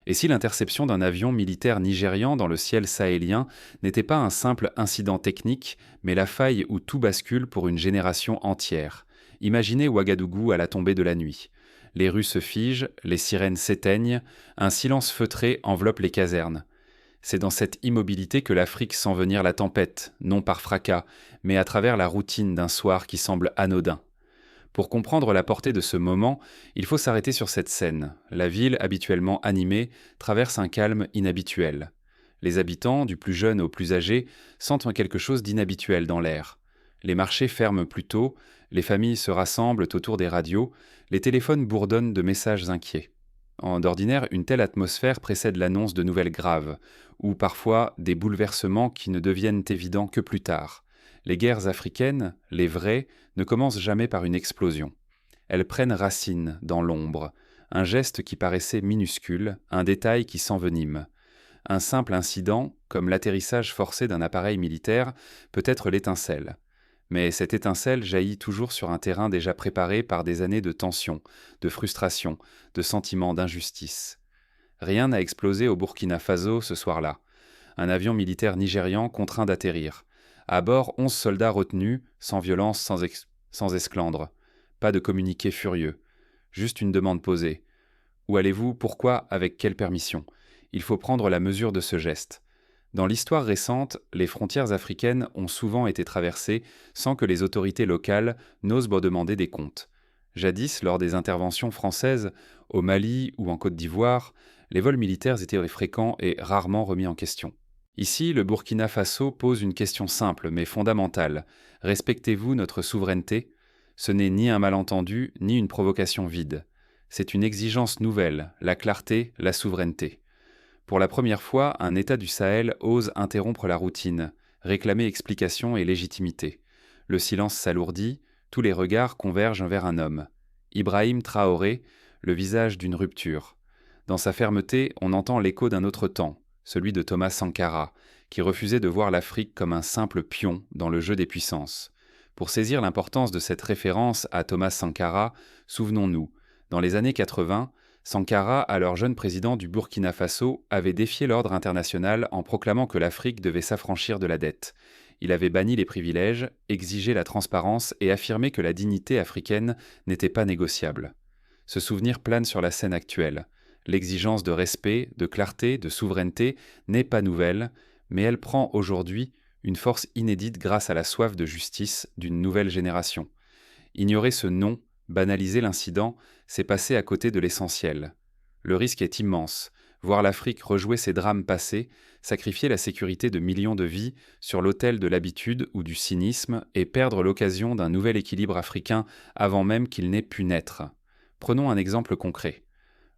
Et si l'interception d'un avion militaire nigérian dans le ciel sahélien n'était pas un simple incident technique, mais la faille où tout bascule pour une génération entière? Imaginez Ouagadougou à la tombée de la nuit. Les rues se figent, les sirènes s'éteignent, un silence feutré enveloppe les casernes. C'est dans cette immobilité que l'Afrique sent venir la tempête, non par fracas, mais à travers la routine d'un soir qui semble anodin. Pour comprendre la portée de ce moment, il faut s'arrêter sur cette scène. La ville, habituellement animée, traverse un calme inhabituel. Les habitants, du plus jeune au plus âgé, sentent quelque chose d'inhabituel dans l'air. Les marchés ferment plus tôt, les familles se rassemblent autour des radios, les téléphones bourdonnent de messages inquiets. D'ordinaire, une telle atmosphère précède l'annonce de nouvelles graves, ou parfois des bouleversements qui ne deviennent évidents que plus tard. Les guerres africaines, les vraies, ne commencent jamais par une explosion. Elles prennent racine dans l'ombre, un geste qui paraissait minuscule, un détail qui s'envenime. Un simple incident, comme l'atterrissage forcé d'un appareil militaire, peut être l'étincelle. Mais cette étincelle jaillit toujours sur un terrain déjà préparé par des années de tension, de frustration, de sentiments d'injustice. Rien n'a explosé au Burkina Faso ce soir-là. Un avion militaire nigérian contraint d'atterrir. À bord, 11 soldats retenus, sans violence, sans esclandre. Pas de communiqué furieux. Juste une demande posée. Où allez-vous? Pourquoi? Avec quelle permission? Il faut prendre la mesure de ce geste. Dans l'histoire récente, les frontières africaines ont souvent été traversées sans que les autorités locales n'osent demander des comptes. Jadis, lors des interventions françaises, au Mali ou en Côte d'Ivoire, les vols militaires étaient fréquents et rarement remis en question. Ici, le Burkina Faso pose une question simple mais fondamentale. Respectez-vous notre souveraineté? Ce n'est ni un malentendu, ni une provocation vide. C'est une exigence nouvelle, la clarté, la souveraineté. Pour la première fois, un État du Sahel ose interrompre la routine, réclamer explication et légitimité. Le silence s'alourdit, tous les regards convergent vers un homme. Ibrahim Traoré, le visage d'une rupture. Dans sa fermeté, on entend l'écho d'un autre temps, celui de Thomas Sankara, qui refusait de voir l'Afrique comme un simple pion dans le jeu des puissances. Pour saisir l'importance de cette référence à Thomas Sankara, souvenons-nous, dans les années 80, Sankara, alors jeune président du Burkina Faso, avait défié l'ordre international en proclamant que l'Afrique devait s'affranchir de la dette. Il avait banni les privilèges, exigé la transparence et affirmé que la dignité africaine n'était pas négociable. Ce souvenir plane sur la scène actuelle. L'exigence de respect, de clarté, de souveraineté n'est pas nouvelle, mais elle prend aujourd'hui une force inédite grâce à la soif de justice d'une nouvelle génération. Ignorer ce non, banaliser l'incident, c'est passer à côté de l'essentiel. Le risque est immense. Voir l'Afrique rejouer ses drames passés, sacrifier la sécurité de millions de vies sur l'autel de l'habitude ou du cynisme et perdre l'occasion d'un nouvel équilibre africain avant même qu'il n'ait pu naître. Prenons un exemple concret.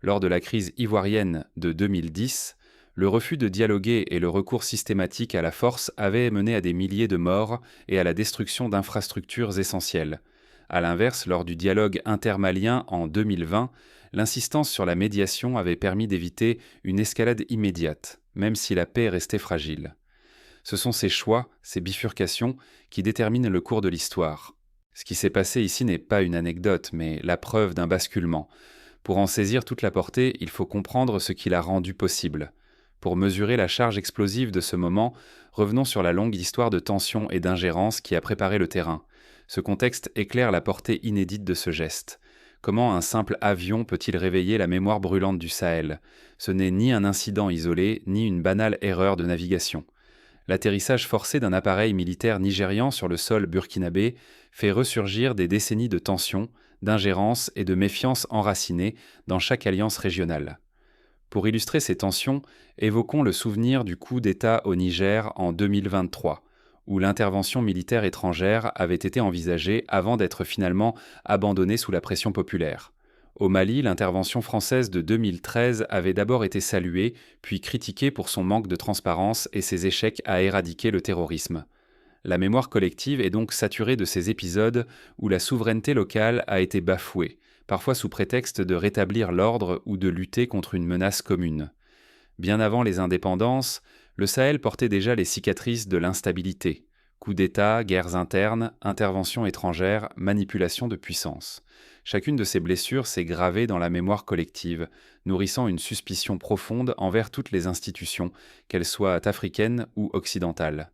Lors de la crise ivoirienne de 2010, le refus de dialoguer et le recours systématique à la force avaient mené à des milliers de morts et à la destruction d'infrastructures essentielles. À l'inverse, lors du dialogue intermalien en 2020, l'insistance sur la médiation avait permis d'éviter une escalade immédiate, même si la paix restait fragile. Ce sont ces choix, ces bifurcations, qui déterminent le cours de l'histoire. Ce qui s'est passé ici n'est pas une anecdote, mais la preuve d'un basculement. Pour en saisir toute la portée, il faut comprendre ce qui l'a rendu possible. Pour mesurer la charge explosive de ce moment, revenons sur la longue histoire de tension et d'ingérence qui a préparé le terrain. Ce contexte éclaire la portée inédite de ce geste. Comment un simple avion peut-il réveiller la mémoire brûlante du Sahel? Ce n'est ni un incident isolé, ni une banale erreur de navigation. L'atterrissage forcé d'un appareil militaire nigérian sur le sol burkinabé fait ressurgir des décennies de tensions, d'ingérence et de méfiance enracinées dans chaque alliance régionale. Pour illustrer ces tensions, évoquons le souvenir du coup d'État au Niger en 2023, où l'intervention militaire étrangère avait été envisagée avant d'être finalement abandonnée sous la pression populaire. Au Mali, l'intervention française de 2013 avait d'abord été saluée, puis critiquée pour son manque de transparence et ses échecs à éradiquer le terrorisme. La mémoire collective est donc saturée de ces épisodes où la souveraineté locale a été bafouée, parfois sous prétexte de rétablir l'ordre ou de lutter contre une menace commune. Bien avant les indépendances, le Sahel portait déjà les cicatrices de l'instabilité. Coups d'État, guerres internes, interventions étrangères, manipulation de puissance. Chacune de ces blessures s'est gravée dans la mémoire collective, nourrissant une suspicion profonde envers toutes les institutions, qu'elles soient africaines ou occidentales.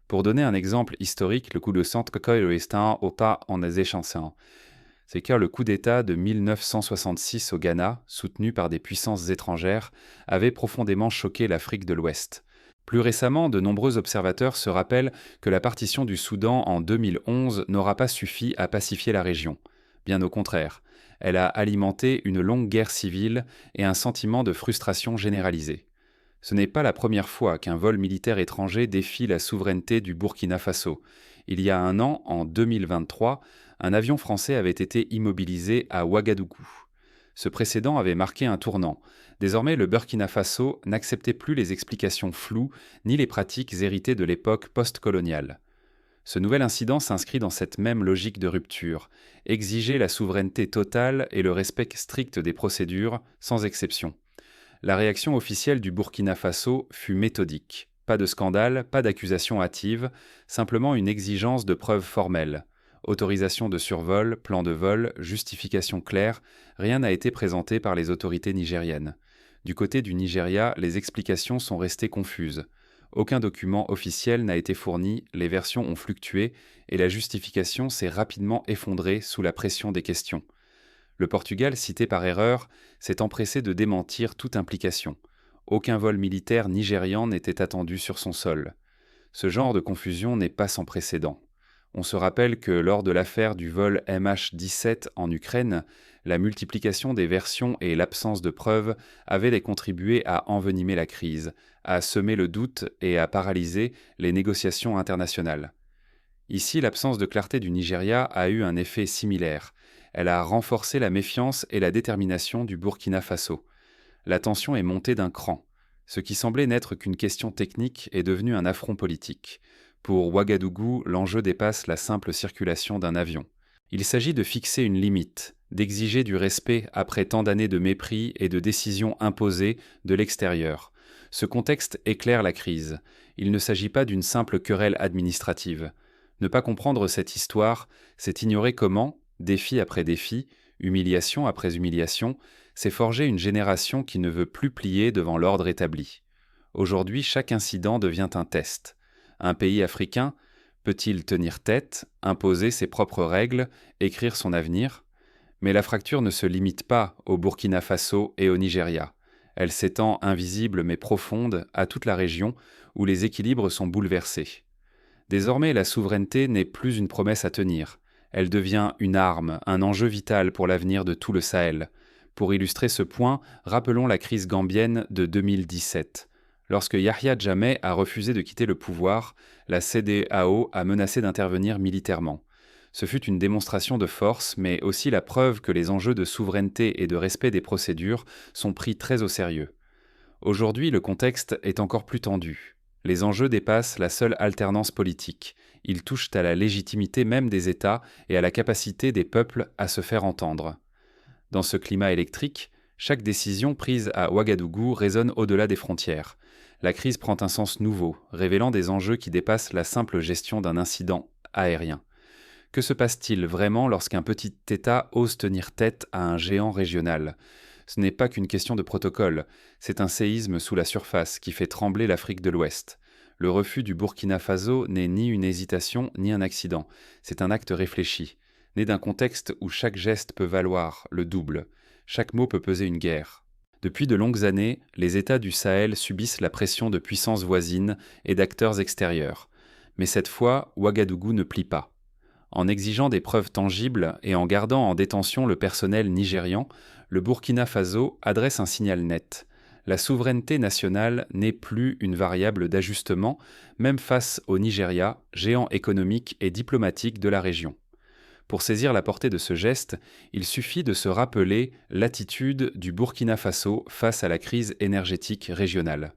Pour donner un exemple historique, le coup de centre Kokoï-Louistin au pas en Azé-Chansan. C'est car le coup d'État de 1966 au Ghana, soutenu par des puissances étrangères, avait profondément choqué l'Afrique de l'Ouest. Plus récemment, de nombreux observateurs se rappellent que la partition du Soudan en 2011 n'aura pas suffi à pacifier la région. Bien au contraire, elle a alimenté une longue guerre civile et un sentiment de frustration généralisée. Ce n'est pas la première fois qu'un vol militaire étranger défie la souveraineté du Burkina Faso. Il y a un an, en 2023, un avion français avait été immobilisé à Ouagadougou. Ce précédent avait marqué un tournant. Désormais, le Burkina Faso n'acceptait plus les explications floues ni les pratiques héritées de l'époque post-coloniale. Ce nouvel incident s'inscrit dans cette même logique de rupture, exiger la souveraineté totale et le respect strict des procédures, sans exception. La réaction officielle du Burkina Faso fut méthodique. Pas de scandale, pas d'accusation hâtive, simplement une exigence de preuves formelles. Autorisation de survol, plan de vol, justification claire, rien n'a été présenté par les autorités nigériennes. Du côté du Nigeria, les explications sont restées confuses. Aucun document officiel n'a été fourni, les versions ont fluctué et la justification s'est rapidement effondrée sous la pression des questions. Le Portugal, cité par erreur, s'est empressé de démentir toute implication. Aucun vol militaire nigérian n'était attendu sur son sol. Ce genre de confusion n'est pas sans précédent. On se rappelle que lors de l'affaire du vol MH17 en Ukraine, la multiplication des versions et l'absence de preuves avaient contribué à envenimer la crise, à semer le doute et à paralyser les négociations internationales. Ici, l'absence de clarté du Nigeria a eu un effet similaire. Elle a renforcé la méfiance et la détermination du Burkina Faso. La tension est montée d'un cran. Ce qui semblait n'être qu'une question technique est devenu un affront politique. Pour Ouagadougou, l'enjeu dépasse la simple circulation d'un avion. Il s'agit de fixer une limite, d'exiger du respect après tant d'années de mépris et de décisions imposées de l'extérieur. Ce contexte éclaire la crise. Il ne s'agit pas d'une simple querelle administrative. Ne pas comprendre cette histoire, c'est ignorer comment, défi après défi, humiliation après humiliation, s'est forgée une génération qui ne veut plus plier devant l'ordre établi. Aujourd'hui, chaque incident devient un test. Un pays africain peut-il tenir tête, imposer ses propres règles, écrire son avenir ? Mais la fracture ne se limite pas au Burkina Faso et au Nigeria. Elle s'étend invisible mais profonde à toute la région où les équilibres sont bouleversés. Désormais, la souveraineté n'est plus une promesse à tenir. Elle devient une arme, un enjeu vital pour l'avenir de tout le Sahel. Pour illustrer ce point, rappelons la crise gambienne de 2017. Lorsque Yahya Jammeh a refusé de quitter le pouvoir, la CEDEAO a menacé d'intervenir militairement. Ce fut une démonstration de force, mais aussi la preuve que les enjeux de souveraineté et de respect des procédures sont pris très au sérieux. Aujourd'hui, le contexte est encore plus tendu. Les enjeux dépassent la seule alternance politique. Ils touchent à la légitimité même des États et à la capacité des peuples à se faire entendre. Dans ce climat électrique, chaque décision prise à Ouagadougou résonne au-delà des frontières. La crise prend un sens nouveau, révélant des enjeux qui dépassent la simple gestion d'un incident aérien. Que se passe-t-il vraiment lorsqu'un petit État ose tenir tête à un géant régional ? Ce n'est pas qu'une question de protocole, c'est un séisme sous la surface qui fait trembler l'Afrique de l'Ouest. Le refus du Burkina Faso n'est ni une hésitation ni un accident, c'est un acte réfléchi, né d'un contexte où chaque geste peut valoir le double, chaque mot peut peser une guerre. Depuis de longues années, les États du Sahel subissent la pression de puissances voisines et d'acteurs extérieurs. Mais cette fois, Ouagadougou ne plie pas. En exigeant des preuves tangibles et en gardant en détention le personnel nigérian, le Burkina Faso adresse un signal net. La souveraineté nationale n'est plus une variable d'ajustement, même face au Nigeria, géant économique et diplomatique de la région. Pour saisir la portée de ce geste, il suffit de se rappeler l'attitude du Burkina Faso face à la crise énergétique régionale.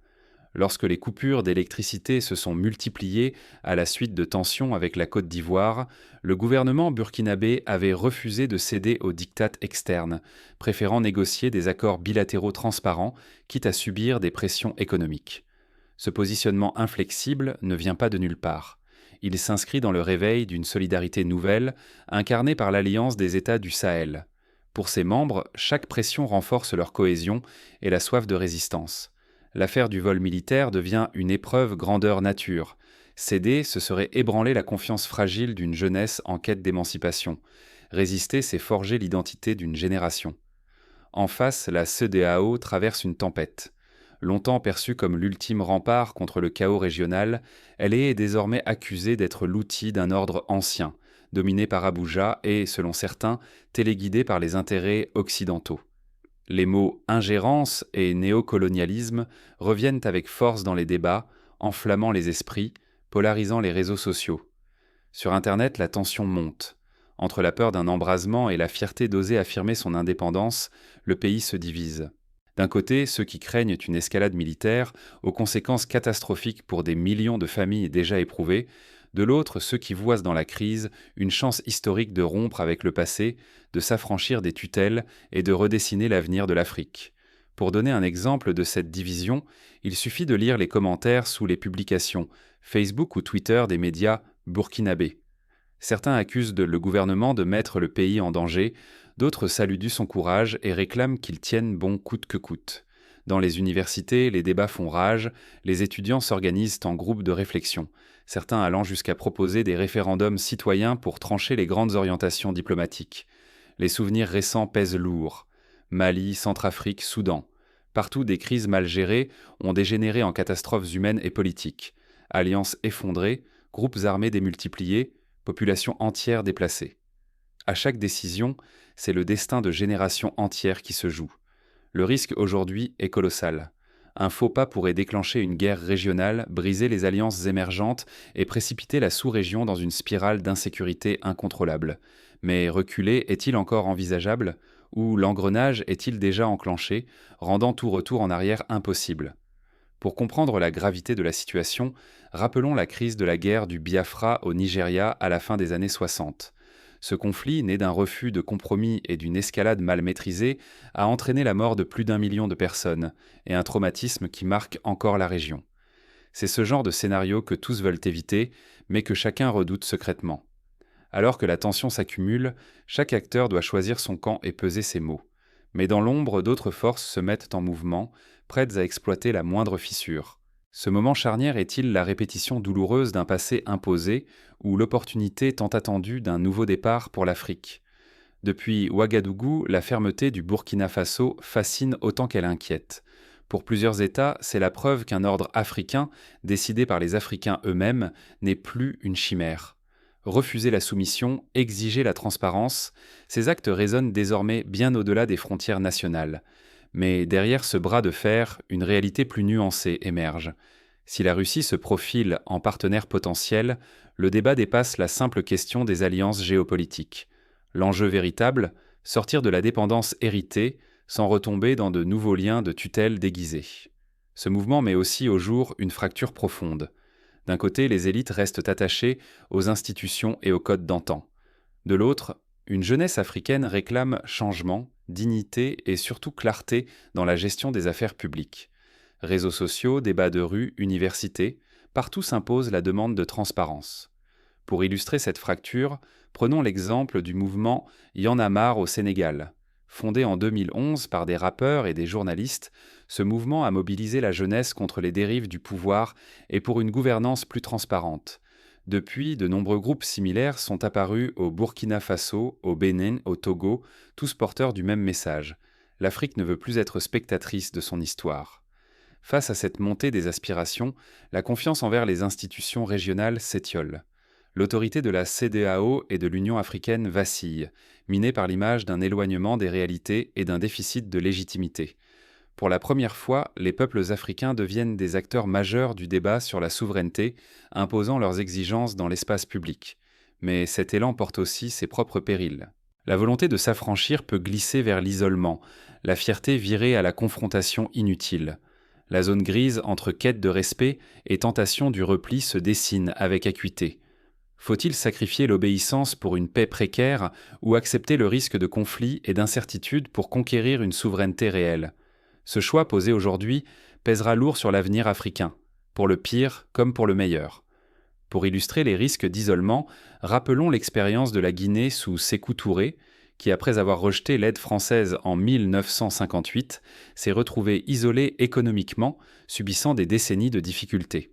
Lorsque les coupures d'électricité se sont multipliées à la suite de tensions avec la Côte d'Ivoire, le gouvernement burkinabé avait refusé de céder aux diktats externes, préférant négocier des accords bilatéraux transparents, quitte à subir des pressions économiques. Ce positionnement inflexible ne vient pas de nulle part. Il s'inscrit dans le réveil d'une solidarité nouvelle, incarnée par l'alliance des États du Sahel. Pour ses membres, chaque pression renforce leur cohésion et la soif de résistance. L'affaire du vol militaire devient une épreuve grandeur nature. Céder, ce serait ébranler la confiance fragile d'une jeunesse en quête d'émancipation. Résister, c'est forger l'identité d'une génération. En face, la CEDEAO traverse une tempête. Longtemps perçue comme l'ultime rempart contre le chaos régional, elle est désormais accusée d'être l'outil d'un ordre ancien, dominé par Abuja et, selon certains, téléguidé par les intérêts occidentaux. Les mots ingérence et néocolonialisme reviennent avec force dans les débats, enflammant les esprits, polarisant les réseaux sociaux. Sur Internet, la tension monte. Entre la peur d'un embrasement et la fierté d'oser affirmer son indépendance, le pays se divise. D'un côté, ceux qui craignent une escalade militaire, aux conséquences catastrophiques pour des millions de familles déjà éprouvées, de l'autre, ceux qui voient dans la crise une chance historique de rompre avec le passé, de s'affranchir des tutelles et de redessiner l'avenir de l'Afrique. Pour donner un exemple de cette division, il suffit de lire les commentaires sous les publications Facebook ou Twitter des médias burkinabés. Certains accusent le gouvernement de mettre le pays en danger, d'autres saluent son courage et réclament qu'il tienne bon coûte que coûte. Dans les universités, les débats font rage, les étudiants s'organisent en groupes de réflexion, certains allant jusqu'à proposer des référendums citoyens pour trancher les grandes orientations diplomatiques. Les souvenirs récents pèsent lourd. Mali, Centrafrique, Soudan. Partout, des crises mal gérées ont dégénéré en catastrophes humaines et politiques. Alliances effondrées, groupes armés démultipliés, population entière déplacée. À chaque décision, c'est le destin de générations entières qui se joue. Le risque aujourd'hui est colossal. Un faux pas pourrait déclencher une guerre régionale, briser les alliances émergentes et précipiter la sous-région dans une spirale d'insécurité incontrôlable. Mais reculer est-il encore envisageable? Ou l'engrenage est-il déjà enclenché, rendant tout retour en arrière impossible? Pour comprendre la gravité de la situation, rappelons la crise de la guerre du Biafra au Nigeria à la fin des années 60. Ce conflit, né d'un refus de compromis et d'une escalade mal maîtrisée, a entraîné la mort de plus d'1 million de personnes et un traumatisme qui marque encore la région. C'est ce genre de scénario que tous veulent éviter, mais que chacun redoute secrètement. Alors que la tension s'accumule, chaque acteur doit choisir son camp et peser ses mots. Mais dans l'ombre, d'autres forces se mettent en mouvement, prêtes à exploiter la moindre fissure. Ce moment charnière est-il la répétition douloureuse d'un passé imposé ou l'opportunité tant attendue d'un nouveau départ pour l'Afrique? Depuis Ouagadougou, la fermeté du Burkina Faso fascine autant qu'elle inquiète. Pour plusieurs États, c'est la preuve qu'un ordre africain, décidé par les Africains eux-mêmes, n'est plus une chimère. Refuser la soumission, exiger la transparence, ces actes résonnent désormais bien au-delà des frontières nationales. Mais derrière ce bras de fer, une réalité plus nuancée émerge. Si la Russie se profile en partenaire potentiel, le débat dépasse la simple question des alliances géopolitiques. L'enjeu véritable, sortir de la dépendance héritée, sans retomber dans de nouveaux liens de tutelle déguisés. Ce mouvement met aussi au jour une fracture profonde. D'un côté, les élites restent attachées aux institutions et aux codes d'antan. De l'autre, une jeunesse africaine réclame changement, dignité et surtout clarté dans la gestion des affaires publiques. Réseaux sociaux, débats de rue, universités, partout s'impose la demande de transparence. Pour illustrer cette fracture, prenons l'exemple du mouvement Y en a marre au Sénégal. Fondé en 2011 par des rappeurs et des journalistes, ce mouvement a mobilisé la jeunesse contre les dérives du pouvoir et pour une gouvernance plus transparente. Depuis, de nombreux groupes similaires sont apparus au Burkina Faso, au Bénin, au Togo, tous porteurs du même message. L'Afrique ne veut plus être spectatrice de son histoire. Face à cette montée des aspirations, la confiance envers les institutions régionales s'étiole. L'autorité de la CEDEAO et de l'Union africaine vacille, minée par l'image d'un éloignement des réalités et d'un déficit de légitimité. Pour la première fois, les peuples africains deviennent des acteurs majeurs du débat sur la souveraineté, imposant leurs exigences dans l'espace public. Mais cet élan porte aussi ses propres périls. La volonté de s'affranchir peut glisser vers l'isolement, la fierté virer à la confrontation inutile. La zone grise entre quête de respect et tentation du repli se dessine avec acuité. Faut-il sacrifier l'obéissance pour une paix précaire ou accepter le risque de conflit et d'incertitude pour conquérir une souveraineté réelle? Ce choix posé aujourd'hui pèsera lourd sur l'avenir africain, pour le pire comme pour le meilleur. Pour illustrer les risques d'isolement, rappelons l'expérience de la Guinée sous Sékou Touré, qui, après avoir rejeté l'aide française en 1958, s'est retrouvé isolé économiquement, subissant des décennies de difficultés.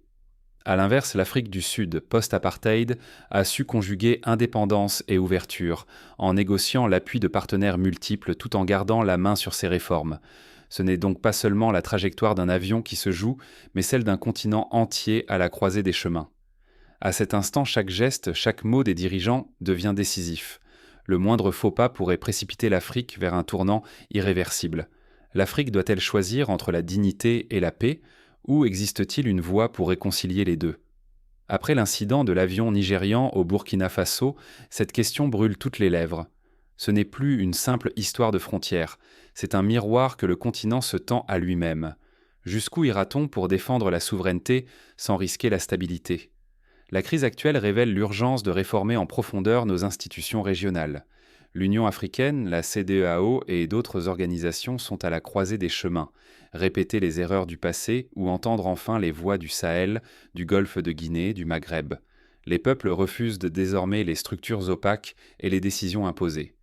À l'inverse, l'Afrique du Sud, post-apartheid, a su conjuguer indépendance et ouverture, en négociant l'appui de partenaires multiples tout en gardant la main sur ses réformes. Ce n'est donc pas seulement la trajectoire d'un avion qui se joue, mais celle d'un continent entier à la croisée des chemins. À cet instant, chaque geste, chaque mot des dirigeants devient décisif. Le moindre faux pas pourrait précipiter l'Afrique vers un tournant irréversible. L'Afrique doit-elle choisir entre la dignité et la paix, ou existe-t-il une voie pour réconcilier les deux? Après l'incident de l'avion nigérian au Burkina Faso, cette question brûle toutes les lèvres. Ce n'est plus une simple histoire de frontières, c'est un miroir que le continent se tend à lui-même. Jusqu'où ira-t-on pour défendre la souveraineté sans risquer la stabilité? La crise actuelle révèle l'urgence de réformer en profondeur nos institutions régionales. L'Union africaine, la CEDEAO et d'autres organisations sont à la croisée des chemins. Répéter les erreurs du passé ou entendre enfin les voix du Sahel, du Golfe de Guinée, du Maghreb. Les peuples refusent désormais les structures opaques et les décisions imposées.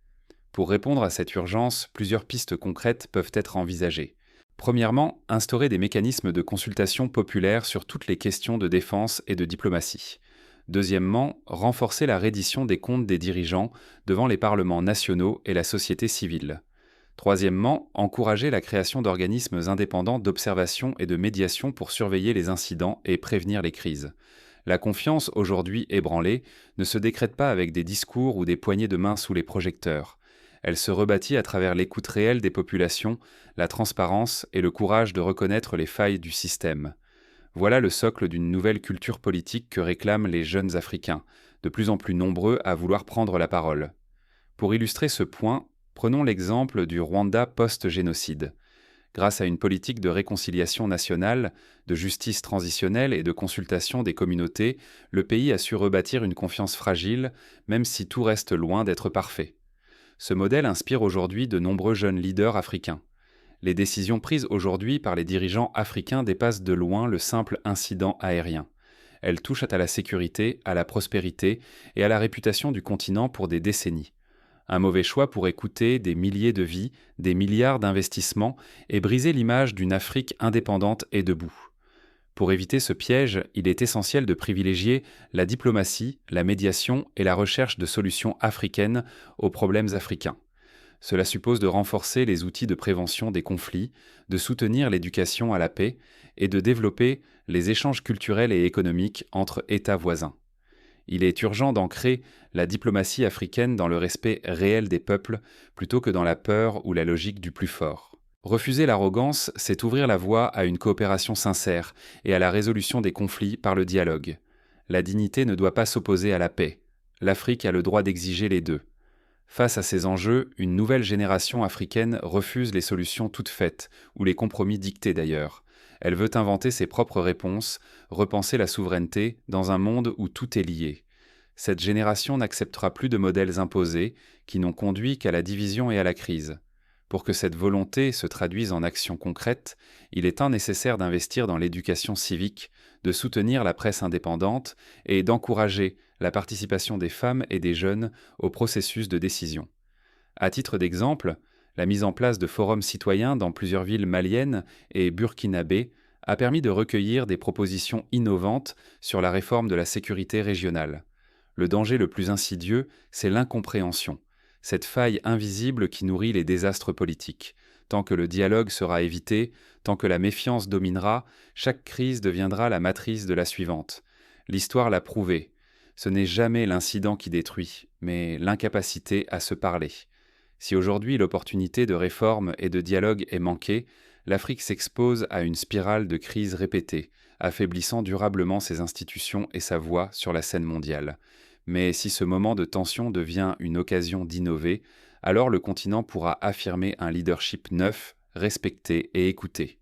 Pour répondre à cette urgence, plusieurs pistes concrètes peuvent être envisagées. Premièrement, instaurer des mécanismes de consultation populaire sur toutes les questions de défense et de diplomatie. Deuxièmement, renforcer la reddition des comptes des dirigeants devant les parlements nationaux et la société civile. Troisièmement, encourager la création d'organismes indépendants d'observation et de médiation pour surveiller les incidents et prévenir les crises. La confiance, aujourd'hui ébranlée, ne se décrète pas avec des discours ou des poignées de main sous les projecteurs. Elle se rebâtit à travers l'écoute réelle des populations, la transparence et le courage de reconnaître les failles du système. Voilà le socle d'une nouvelle culture politique que réclament les jeunes Africains, de plus en plus nombreux à vouloir prendre la parole. Pour illustrer ce point, prenons l'exemple du Rwanda post-génocide. Grâce à une politique de réconciliation nationale, de justice transitionnelle et de consultation des communautés, le pays a su rebâtir une confiance fragile, même si tout reste loin d'être parfait. Ce modèle inspire aujourd'hui de nombreux jeunes leaders africains. Les décisions prises aujourd'hui par les dirigeants africains dépassent de loin le simple incident aérien. Elles touchent à la sécurité, à la prospérité et à la réputation du continent pour des décennies. Un mauvais choix pourrait coûter des milliers de vies, des milliards d'investissements et briser l'image d'une Afrique indépendante et debout. Pour éviter ce piège, il est essentiel de privilégier la diplomatie, la médiation et la recherche de solutions africaines aux problèmes africains. Cela suppose de renforcer les outils de prévention des conflits, de soutenir l'éducation à la paix et de développer les échanges culturels et économiques entre États voisins. Il est urgent d'ancrer la diplomatie africaine dans le respect réel des peuples plutôt que dans la peur ou la logique du plus fort. Refuser l'arrogance, c'est ouvrir la voie à une coopération sincère et à la résolution des conflits par le dialogue. La dignité ne doit pas s'opposer à la paix. L'Afrique a le droit d'exiger les deux. Face à ces enjeux, une nouvelle génération africaine refuse les solutions toutes faites, ou les compromis dictés d'ailleurs. Elle veut inventer ses propres réponses, repenser la souveraineté dans un monde où tout est lié. Cette génération n'acceptera plus de modèles imposés qui n'ont conduit qu'à la division et à la crise. Pour que cette volonté se traduise en actions concrètes, il est nécessaire d'investir dans l'éducation civique, de soutenir la presse indépendante et d'encourager la participation des femmes et des jeunes au processus de décision. À titre d'exemple, la mise en place de forums citoyens dans plusieurs villes maliennes et burkinabées a permis de recueillir des propositions innovantes sur la réforme de la sécurité régionale. Le danger le plus insidieux, c'est l'incompréhension, cette faille invisible qui nourrit les désastres politiques. Tant que le dialogue sera évité, tant que la méfiance dominera, chaque crise deviendra la matrice de la suivante. L'histoire l'a prouvé. Ce n'est jamais l'incident qui détruit, mais l'incapacité à se parler. Si aujourd'hui l'opportunité de réforme et de dialogue est manquée, l'Afrique s'expose à une spirale de crises répétées, affaiblissant durablement ses institutions et sa voix sur la scène mondiale. Mais si ce moment de tension devient une occasion d'innover, alors le continent pourra affirmer un leadership neuf, respecté et écouté.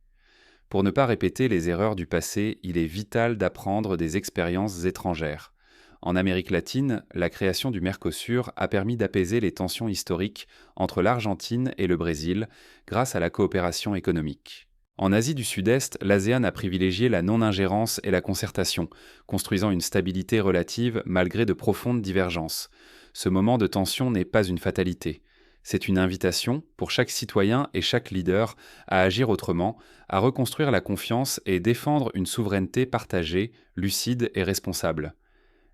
Pour ne pas répéter les erreurs du passé, il est vital d'apprendre des expériences étrangères. En Amérique latine, la création du Mercosur a permis d'apaiser les tensions historiques entre l'Argentine et le Brésil grâce à la coopération économique. En Asie du Sud-Est, l'ASEAN a privilégié la non-ingérence et la concertation, construisant une stabilité relative malgré de profondes divergences. Ce moment de tension n'est pas une fatalité. C'est une invitation, pour chaque citoyen et chaque leader, à agir autrement, à reconstruire la confiance et défendre une souveraineté partagée, lucide et responsable.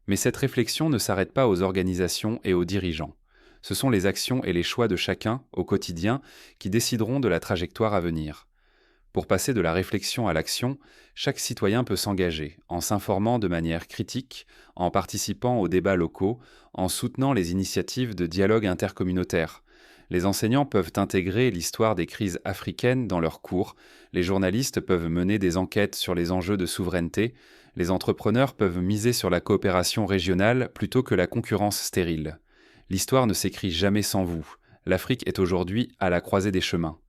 Mais cette réflexion ne s'arrête pas aux organisations et aux dirigeants. Ce sont les actions et les choix de chacun, au quotidien, qui décideront de la trajectoire à venir. Pour passer de la réflexion à l'action, chaque citoyen peut s'engager, en s'informant de manière critique, en participant aux débats locaux, en soutenant les initiatives de dialogue intercommunautaire. Les enseignants peuvent intégrer l'histoire des crises africaines dans leurs cours, les journalistes peuvent mener des enquêtes sur les enjeux de souveraineté, les entrepreneurs peuvent miser sur la coopération régionale plutôt que la concurrence stérile. L'histoire ne s'écrit jamais sans vous. L'Afrique est aujourd'hui à la croisée des chemins.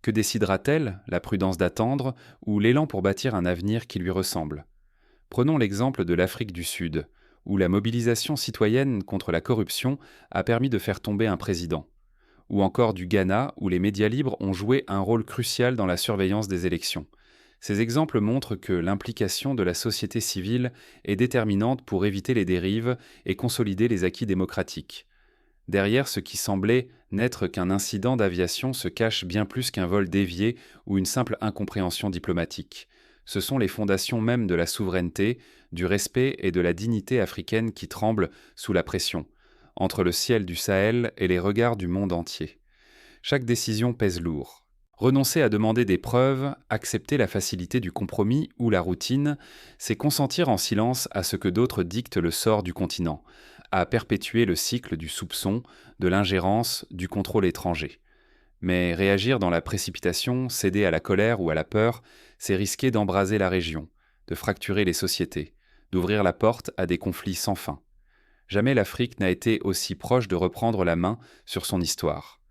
Que décidera-t-elle, la prudence d'attendre ou l'élan pour bâtir un avenir qui lui ressemble? Prenons l'exemple de l'Afrique du Sud, où la mobilisation citoyenne contre la corruption a permis de faire tomber un président. Ou encore du Ghana, où les médias libres ont joué un rôle crucial dans la surveillance des élections. Ces exemples montrent que l'implication de la société civile est déterminante pour éviter les dérives et consolider les acquis démocratiques. Derrière ce qui semblait n'être qu'un incident d'aviation se cache bien plus qu'un vol dévié ou une simple incompréhension diplomatique. Ce sont les fondations mêmes de la souveraineté, du respect et de la dignité africaine qui tremblent sous la pression, entre le ciel du Sahel et les regards du monde entier. Chaque décision pèse lourd. Renoncer à demander des preuves, accepter la facilité du compromis ou la routine, c'est consentir en silence à ce que d'autres dictent le sort du continent, à perpétuer le cycle du soupçon, de l'ingérence, du contrôle étranger. Mais réagir dans la précipitation, céder à la colère ou à la peur, c'est risquer d'embraser la région, de fracturer les sociétés, d'ouvrir la porte à des conflits sans fin. Jamais l'Afrique n'a été aussi proche de reprendre la main sur son histoire.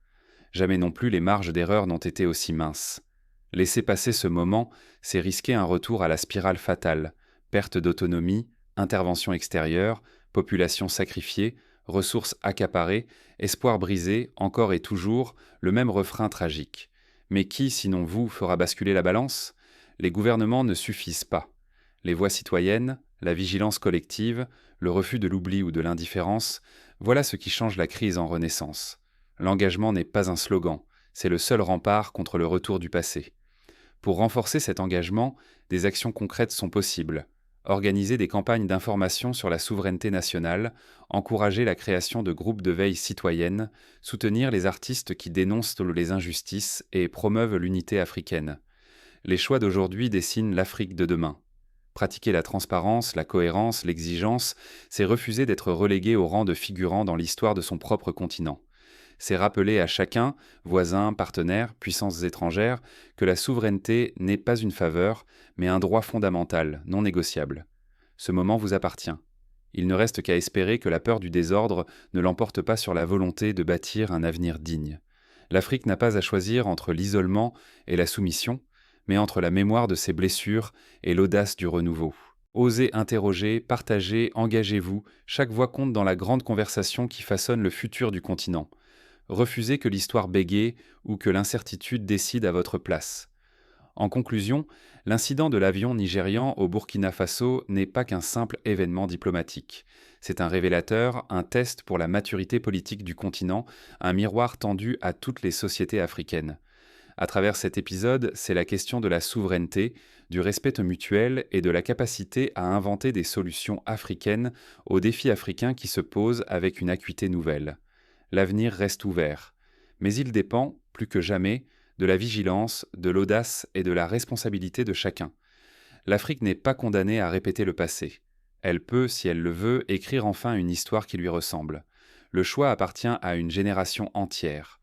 Jamais non plus les marges d'erreur n'ont été aussi minces. Laisser passer ce moment, c'est risquer un retour à la spirale fatale, perte d'autonomie, intervention extérieure, population sacrifiée, ressources accaparées, espoir brisé, encore et toujours, le même refrain tragique. Mais qui, sinon vous, fera basculer la balance? Les gouvernements ne suffisent pas. Les voix citoyennes, la vigilance collective, le refus de l'oubli ou de l'indifférence, voilà ce qui change la crise en renaissance. L'engagement n'est pas un slogan, c'est le seul rempart contre le retour du passé. Pour renforcer cet engagement, des actions concrètes sont possibles. Organiser des campagnes d'information sur la souveraineté nationale, encourager la création de groupes de veille citoyenne, soutenir les artistes qui dénoncent les injustices et promeuvent l'unité africaine. Les choix d'aujourd'hui dessinent l'Afrique de demain. Pratiquer la transparence, la cohérence, l'exigence, c'est refuser d'être relégué au rang de figurant dans l'histoire de son propre continent. C'est rappeler à chacun, voisins, partenaires, puissances étrangères, que la souveraineté n'est pas une faveur, mais un droit fondamental, non négociable. Ce moment vous appartient. Il ne reste qu'à espérer que la peur du désordre ne l'emporte pas sur la volonté de bâtir un avenir digne. L'Afrique n'a pas à choisir entre l'isolement et la soumission, mais entre la mémoire de ses blessures et l'audace du renouveau. Osez interroger, partagez, engagez-vous, chaque voix compte dans la grande conversation qui façonne le futur du continent. Refusez que l'histoire bégaye ou que l'incertitude décide à votre place. En conclusion, l'incident de l'avion nigérian au Burkina Faso n'est pas qu'un simple événement diplomatique. C'est un révélateur, un test pour la maturité politique du continent, un miroir tendu à toutes les sociétés africaines. À travers cet épisode, c'est la question de la souveraineté, du respect mutuel et de la capacité à inventer des solutions africaines aux défis africains qui se posent avec une acuité nouvelle. L'avenir reste ouvert, mais il dépend, plus que jamais, de la vigilance, de l'audace et de la responsabilité de chacun. L'Afrique n'est pas condamnée à répéter le passé. Elle peut, si elle le veut, écrire enfin une histoire qui lui ressemble. Le choix appartient à une génération entière.